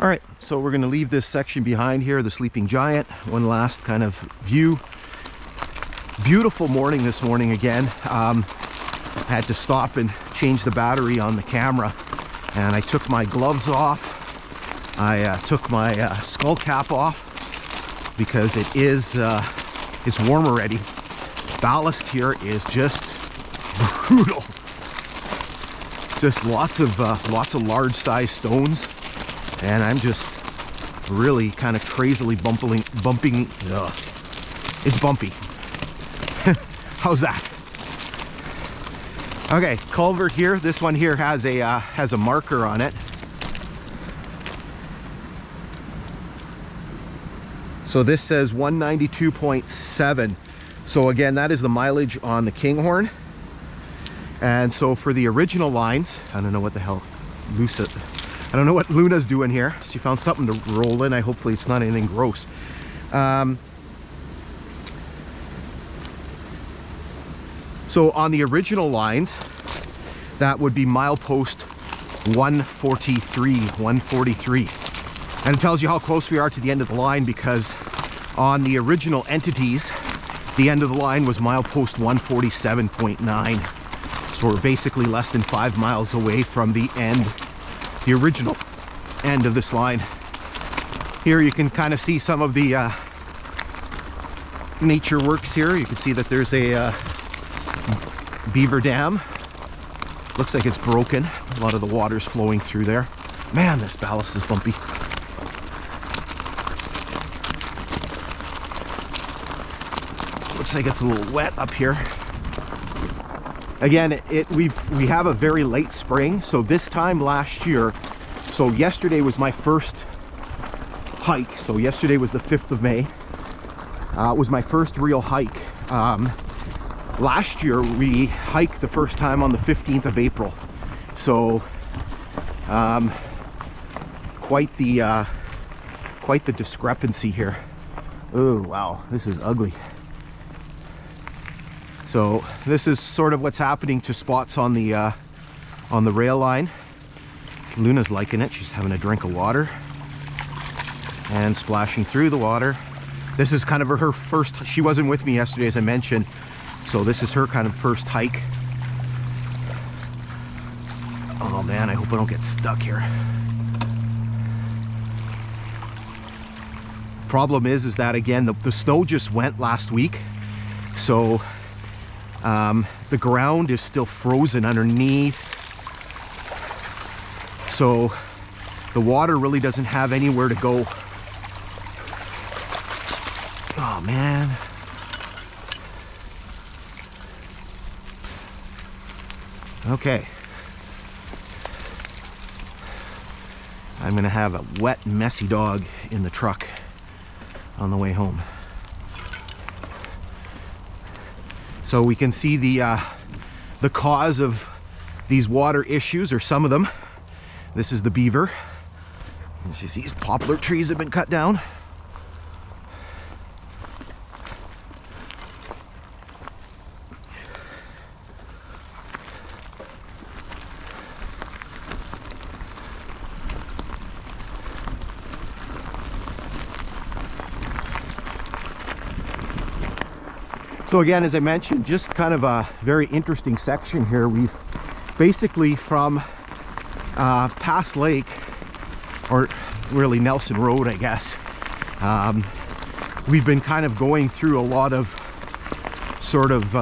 All right, so we're going to leave this section behind here, the Sleeping Giant. One last kind of view. Beautiful morning this morning again. I had to stop and change the battery on the camera, and I took my gloves off. I took my skull cap off because it is it's warm already. Ballast here is just brutal. Just lots of large size stones, and I'm just really kind of crazily bumping. It's bumpy. How's that? Okay, culvert here. This one here has a marker on it. So this says 192.7. So again, that is the mileage on the Kinghorn. And so for the original lines, I don't know what the hell I don't know what Luna's doing here. She found something to roll in. Hopefully it's not anything gross. So on the original lines, that would be milepost 143. And it tells you how close we are to the end of the line, because on the original entities, the end of the line was milepost 147.9. So we're basically less than 5 miles away from the end, the original end of this line. Here you can kind of see some of the nature works here. You can see that there's a beaver dam. Looks like it's broken. A lot of the water's flowing through there. Man, this ballast is bumpy. Looks like it's a little wet up here. Again, we have a very late spring. So this time last year, so yesterday was my first hike. So yesterday was the 5th of May. It was my first real hike. Last year we hiked the first time on the 15th of April. So quite the discrepancy here. Oh wow, this is ugly. So this is sort of what's happening to spots on the rail line. Luna's liking it. She's having a drink of water and splashing through the water. This is kind of her first, she wasn't with me yesterday, as I mentioned, so this is her kind of first hike. Oh man, I hope I don't get stuck here. Problem is that again, the snow just went last week, so the ground is still frozen underneath, so the water really doesn't have anywhere to go. Oh man. Okay. I'm gonna have a wet, messy dog in the truck on the way home. So we can see the cause of these water issues, or some of them. This is the beaver. These poplar trees have been cut down. So again, as I mentioned, just kind of a very interesting section here. We've basically from Pass Lake, or really Nelson Road, I guess, we've been kind of going through a lot of sort of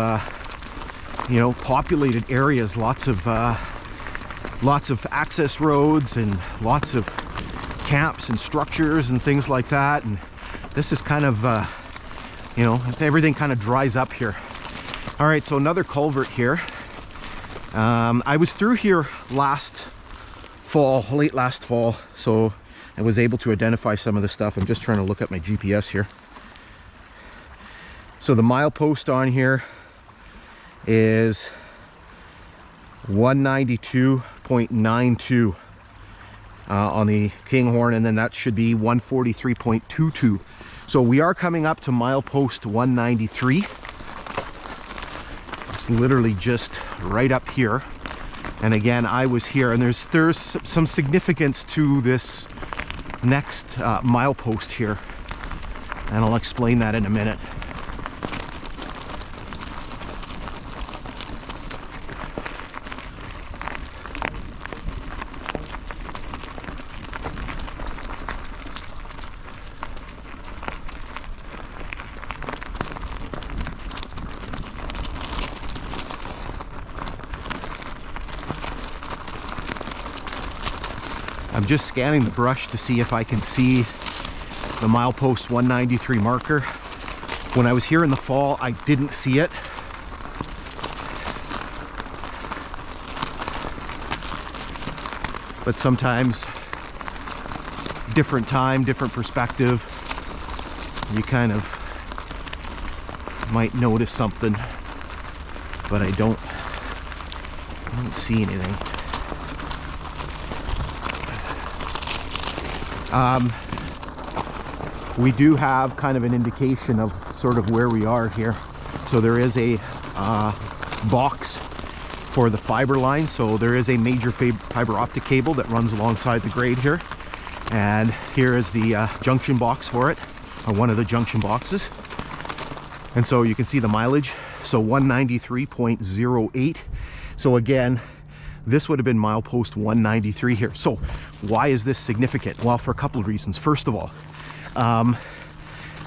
you know, populated areas, lots of access roads and lots of camps and structures and things like that. And this is kind of you know, everything kind of dries up here. All right, so another culvert here. I was through here last fall, late last fall, so I was able to identify some of the stuff. I'm just trying to look at my GPS here. So the milepost on here is 192.92 on the Kinghorn, and then that should be 143.22. So we are coming up to milepost 193. It's literally just right up here. And again, I was here, and there's some significance to this next milepost here, and I'll explain that in a minute. I'm just scanning the brush to see if I can see the milepost 193 marker. When I was here in the fall, I didn't see it. But sometimes, different time, different perspective, you kind of might notice something, but I don't see anything. We do have kind of an indication of sort of where we are here. So there is a box for the fiber line. So there is a major fiber optic cable that runs alongside the grade here. And here is the junction box for it, or one of the junction boxes. And so you can see the mileage. So 193.08. So again, this would have been milepost 193 here. So why is this significant? Well, for a couple of reasons. First of all,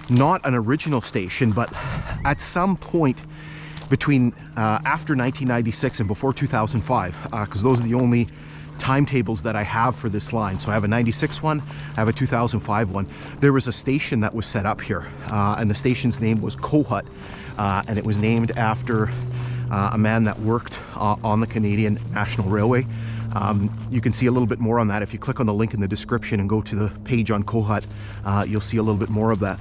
not an original station, but at some point between after 1996 and before 2005, because those are the only timetables that I have for this line. So I have a 96 one, I have a 2005 one. There was a station that was set up here, and the station's name was Kohut, and it was named after a man that worked on the Canadian National Railway. You can see a little bit more on that if you click on the link in the description and go to the page on Kohut. You'll see a little bit more of that.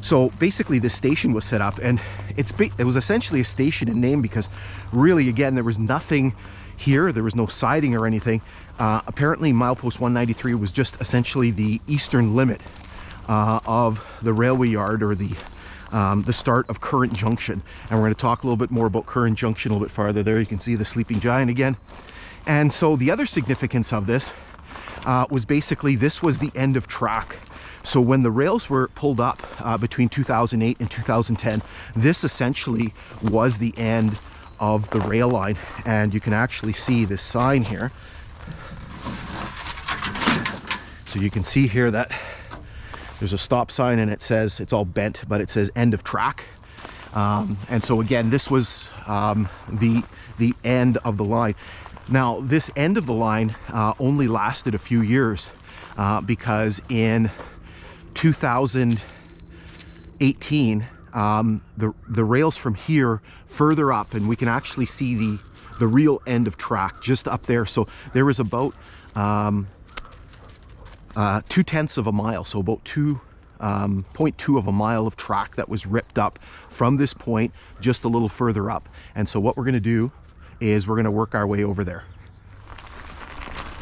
So basically this station was set up, and it was essentially a station in name, because really, again, there was nothing here. There was no siding or anything. Apparently milepost 193 was just essentially the eastern limit of the railway yard, or the start of Current Junction. And we're going to talk a little bit more about Current Junction a little bit farther. There you can see the sleeping giant again. And so the other significance of this was basically this was the end of track. So when the rails were pulled up between 2008 and 2010, this essentially was the end of the rail line. And you can actually see this sign here. So you can see here that there's a stop sign, and it says, it's all bent, but it says end of track. And so again, this was the end of the line. Now, this end of the line only lasted a few years, because in 2018, the rails from here further up, and we can actually see the real end of track just up there. So there was about 2/10 of a mile, so about 0.2 of a mile of track that was ripped up from this point just a little further up. And so what we're going to do is we're going to work our way over there.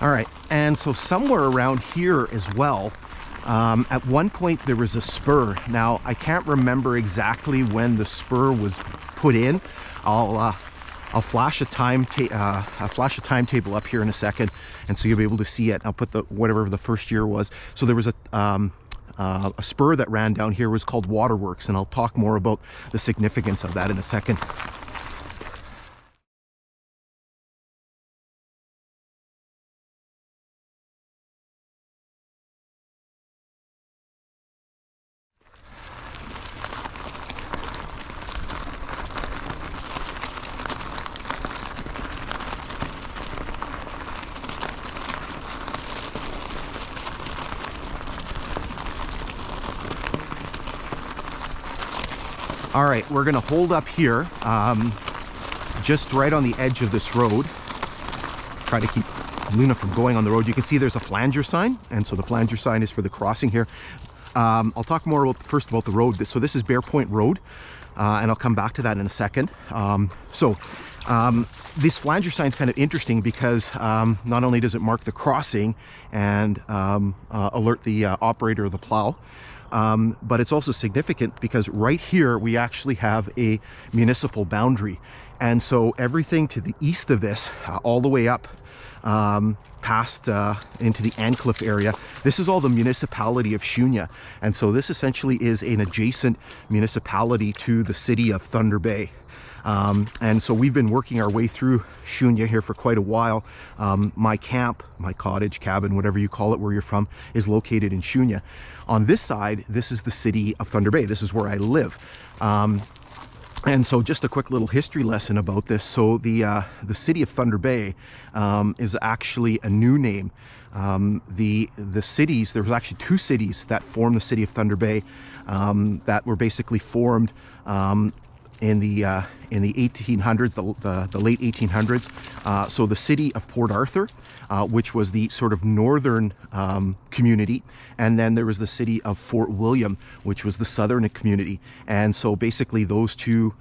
All right, and so somewhere around here as well, at one point there was a spur. Now I can't remember exactly when the spur was put in. I'll flash a timetable up here in a second, and so you'll be able to see it. I'll put the whatever the first year was. So there was a spur that ran down here, was called Waterworks, and I'll talk more about the significance of that in a second. All right, we're gonna hold up here, just right on the edge of this road. Try to keep Luna from going on the road. You can see there's a flanger sign, and so the flanger sign is for the crossing here. I'll talk more about first about the road. So this is Bear Point Road, and I'll come back to that in a second. This flanger sign is kind of interesting because not only does it mark the crossing and alert the operator of the plow, but it's also significant because right here we actually have a municipal boundary. And so everything to the east of this, all the way up past into the Ancliffe area. This is all the municipality of Shuniah, and so this essentially is an adjacent municipality to the city of Thunder Bay. And so we've been working our way through Shuniah here for quite a while. My camp, my cottage, cabin, whatever you call it, where you're from, is located in Shuniah. On this side, this is the city of Thunder Bay. This is where I live. And so just a quick little history lesson about this. So the city of Thunder Bay is actually a new name. The cities, there was actually two cities that formed the city of Thunder Bay that were basically formed in the 1800s, the late 1800s. So the city of Port Arthur, which was the sort of northern community, and then there was the city of Fort William, which was the southern community. And so basically those two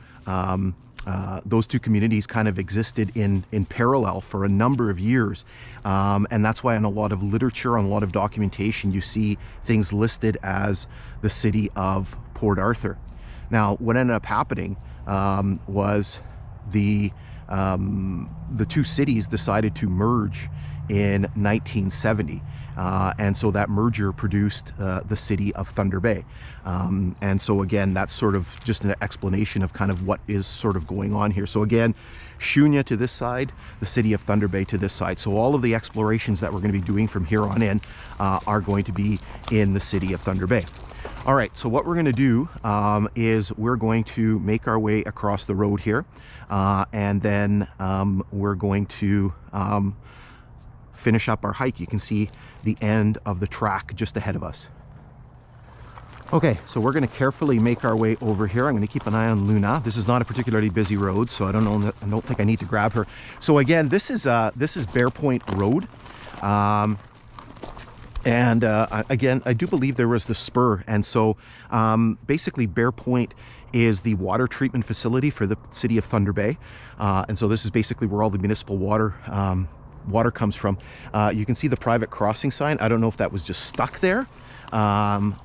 communities kind of existed in parallel for a number of years, and that's why in a lot of literature, on a lot of documentation, you see things listed as the city of Port Arthur. Now, what ended up happening was the two cities decided to merge in 1970, and so that merger produced the city of Thunder Bay. And so again, that's sort of just an explanation of kind of what is sort of going on here. So again, Shuniah to this side, the city of Thunder Bay to this side. So all of the explorations that we're going to be doing from here on in are going to be in the city of Thunder Bay. All right, so what we're going to do is we're going to make our way across the road here, and then we're going to finish up our hike. You can see the end of the track just ahead of us. Okay, so we're going to carefully make our way over here. I'm going to keep an eye on Luna. This is not a particularly busy road, so I don't think I need to grab her. So again, this is Bear Point Road. And again, I do believe there was the spur, and so basically Bear Point is the water treatment facility for the city of Thunder Bay, and so this is basically where all the municipal water comes from. You can see the private crossing sign. I don't know if that was just stuck there,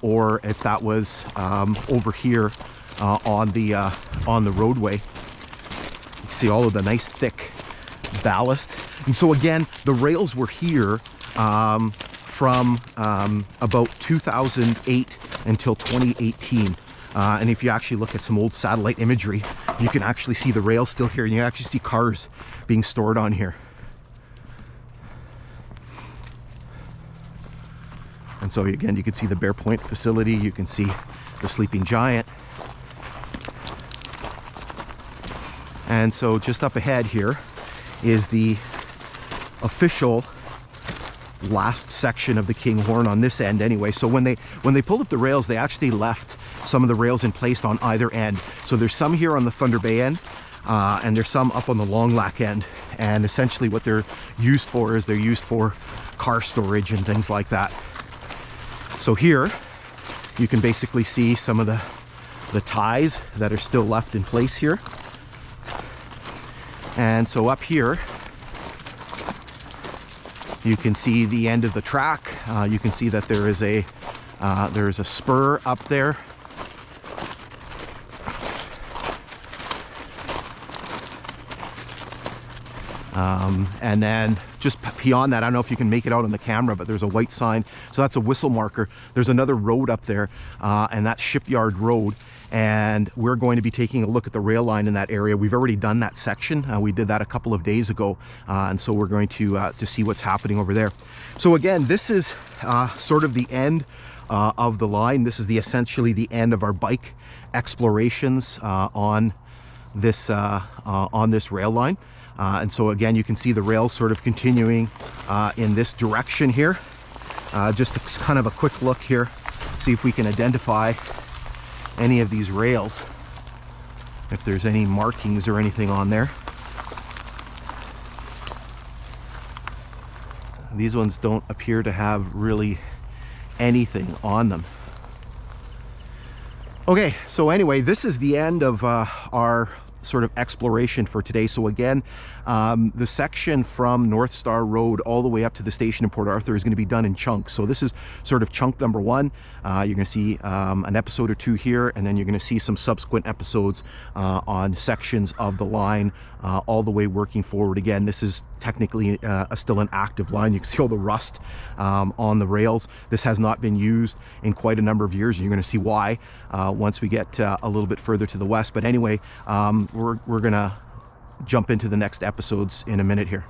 or if that was over here on the roadway. You can see all of the nice thick ballast, and so again, the rails were here from about 2008 until 2018. And if you actually look at some old satellite imagery, you can actually see the rails still here, and you actually see cars being stored on here. And so again, you can see the Bear Point facility, you can see the Sleeping Giant. And so just up ahead here is the official last section of the Kinghorn on this end anyway. So when they pulled up the rails, they actually left some of the rails in place on either end. So there's some here on the Thunder Bay end, and there's some up on the Long Lac end. And essentially what they're used for is they're used for car storage and things like that. So here you can basically see some of the ties that are still left in place here. And so up here you can see the end of the track. You can see that there is a spur up there. And then just beyond that, I don't know if you can make it out on the camera, but there's a white sign. So that's a whistle marker. There's another road up there, and that's Shipyard Road. And we're going to be taking a look at the rail line in that area. We've already done that section. We did that a couple of days ago, and so we're going to see what's happening over there. So again, this is sort of the end of the line. This is essentially the end of our bike explorations on this rail line. And so again, you can see the rail sort of continuing in this direction here. Just kind of a quick look here, see if we can identify any of these rails, if there's any markings or anything on there. These ones don't appear to have really anything on them. Okay, so anyway, this is the end of our sort of exploration for today. So again, the section from North Star Road all the way up to the station in Port Arthur is going to be done in chunks. So this is sort of chunk number one. You're going to see an episode or two here, and then you're going to see some subsequent episodes on sections of the line all the way working forward. Again, this is technically still an active line. You can see all the rust on the rails. This has not been used in quite a number of years. You're going to see why once we get a little bit further to the west. But anyway, we're going to jump into the next episodes in a minute here.